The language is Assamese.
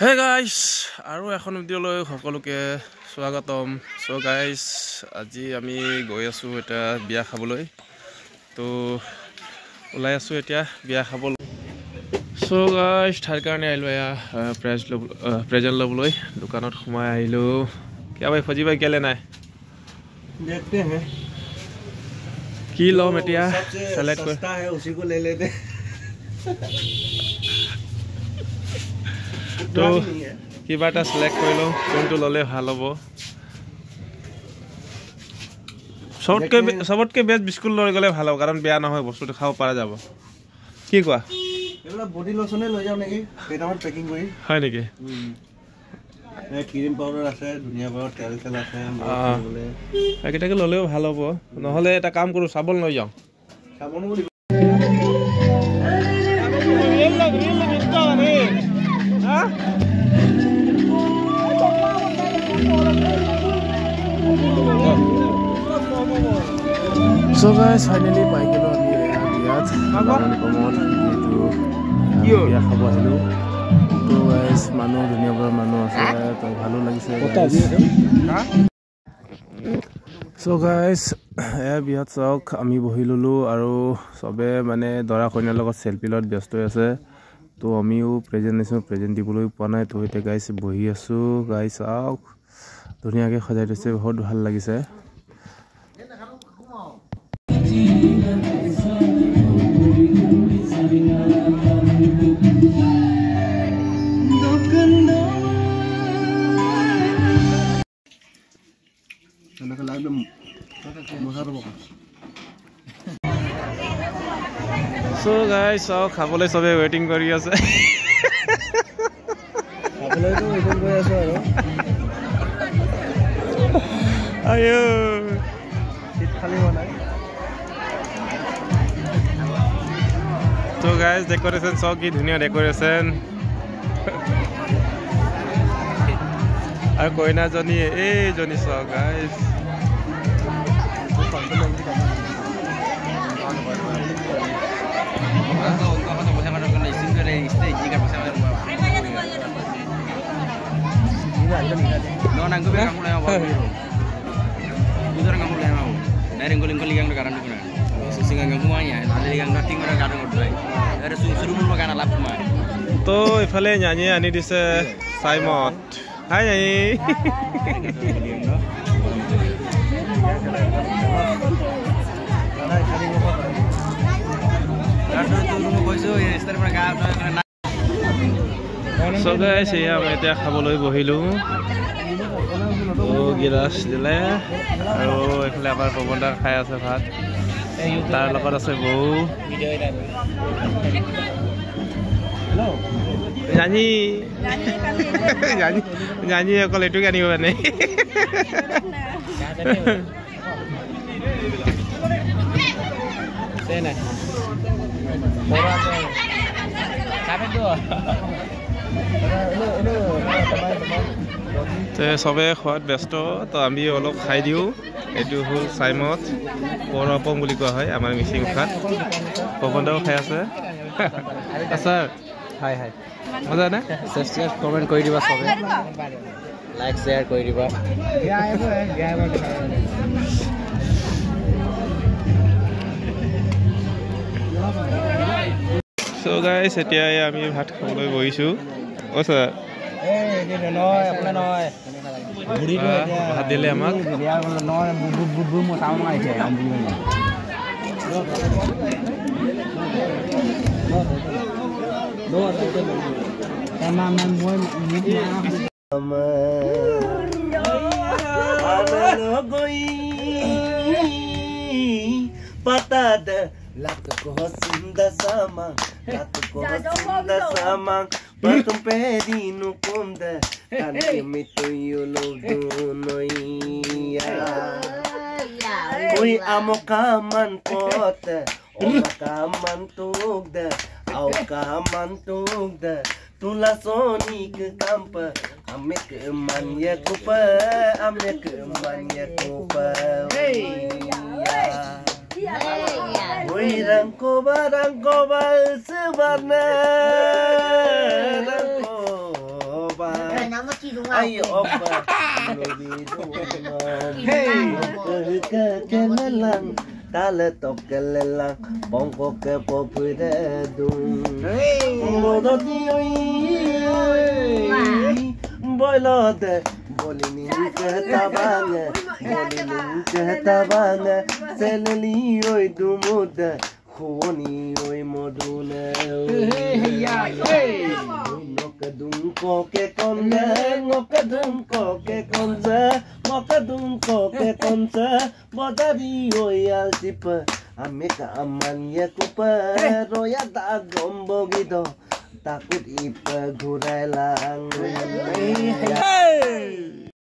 Hey guys, আৰু এখন ভিডিঅ'লৈ সকলোকে স্বাগতম। সো গাইস, আজি আমি গৈ আছো এটা বিয়া খাবলৈ। তো ওলাই আছো এতিয়া বিয়া খাবলৈ। সো গাইস, ঠাইৰ কাৰণে আহিলো এয়া প্ৰেজেন্ট ল'বলৈ দোকানত সোমাই আহিলো। क्या भाई फौजी भाई केले নাই? देखते हैं কি লম এতিয়া सेलेक्ट सस्ता है उसी को ले लेते তো কিবা এটা সিলেক্ট কৰি লওঁ কোনটো ললে ভাল হ'ব। সবতকে বেষ্ট বিস্কুট লৈ গ'লে ভাল হ'ব কাৰণ বেয়া নহয় বস্তুটো খাব পৰা যাব। কি কোৱা? এগুলা বডি লোশনে লৈ যাও নেকি কেইটামান পেকিং কৰি হয় নেকি? ক্ৰীম পাউডাৰ আছে ধুনিয়া পাউডাৰ তেল তেল আছে বলে একেটাকে ললেও ভাল হ'ব নহলে এটা কাম কৰো চাবল লৈ যাওঁ সাবন বুলি So guys, finally পাই গলো আমি বিয়াত কমত এইটো বিয়া খাব আহিলো। তো গাইস মানুহ ধুনীয়া মানুহ আছে তো ভালো লাগিছে। So guys, এয়া বিয়াত চাওক আমি বহি ললো আৰু সবে মানে দৰা কইনাৰ লগত সেলফি লগত ব্যস্ত আছে। তো আমিও প্ৰেজেন্ট দিবলৈ পোৱা নাই। তো এতিয়া গাইস বহি আছো। গাইস চাওক ধুনীয়াকৈ সজাই দিছে, বহুত ভাল লাগিছে। So guys, চাওক খাবলৈ সবে ওয়েটিং কৰি আছে। খাবলৈ তো ওয়েটিং কৰি আছো আৰু আয়ো সিট খালি হোৱা নাই। তো গাইস ডেকোৰেশন চাওক কি ধুনীয়া ডেকোৰেশন। আৰু কইনাজনী এইজনী চাওক গাইস তো ইফালে ஞানীয়ে আনি দিছে চাইমত। হাই ঞানী সবে আমি এতিয়া খাবলৈ বহিলো। গিলাচ দিলে আৰু এইফালে আমাৰ পৱনদাৰ খাই আছে ভাত, তাৰ লগত আছে বৌ জানি অকল এইটোকে আনিব মানে। সবে খোৱাত ব্যস্ত, তো আমি অলপ খাই দিওঁ। এইটো হ'ল চাইমত পৰপং বুলি কোৱা হয় আমাৰ মিচিং ভাষাত। পৱনদাও খাই আছে। আচ্ছা হাই হাই মজা নে? সাবস্ক্ৰাইব কমেন্ট কৰি দিবা, সবে লাইক শেয়াৰ কৰি দিবা। সো গাইস এতিয়া আমি ভাত খাবলৈ বহিছো। ও স্যার ভাত দিলে আমাক। Lat ko sinda sama, patum pedino kunda, kami mituyo lodunoya. Uy amo kaman pote, oma kaman tugda, au kaman tugda. Tula sonik kampa, amek manya kupa, amek manya kupa. Uy rangkoba sebarna, rangkoba nama kidung Ay oba Hey Kelelang Tale tokelelang Pongko ke popure dung Modo dioi Boilode Bolinin ke tabange Bolinin ke tabange Seleli oi dumude Khoni oi modune Ngokadung ko ke konde Ngokadung ko ke konze Ngokadung ko ke konze Bodari oi altipa Amika aman ye kupa Roya ta gombo gitu Takut ipa gurai lang